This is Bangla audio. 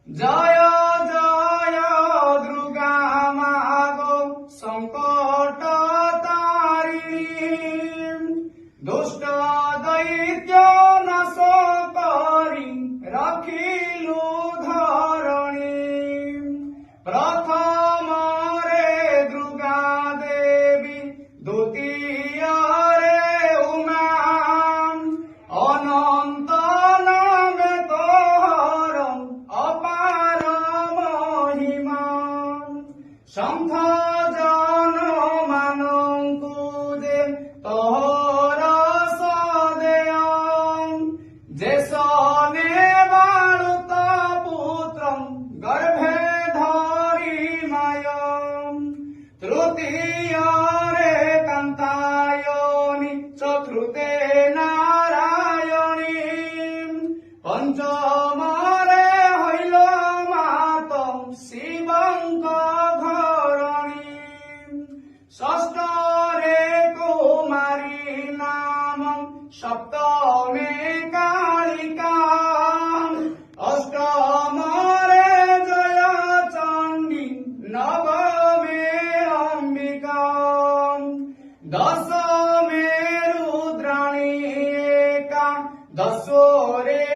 জয় জয় দুর্গা মা গো সংকট তারিণী, দুষ্ট দৈত্য নাশ করি রাখিলু ধরণী। প্রথমরে দুর্গা দেবী, দ্বিতীয়রে উমা, অনন্ত নামে তোহর অপার মহিমা। সন্থ জন মানঙ্কু যে তোহর সদেয়, যে সনে বালুত পুত্র গর্ভে ধরি মায়ম। তৃতীয়রে কান্তায়নি, চতুর্থে নারায়ণী, পঞ্চমরে হইল মাত শিবঙ্ক ঘরণী। ষষ্ঠরে কুমারী নাম, সপ্তমে কালিকা, অষ্টমরে জয় চণ্ডী, নবমে অম্বিকা। দশ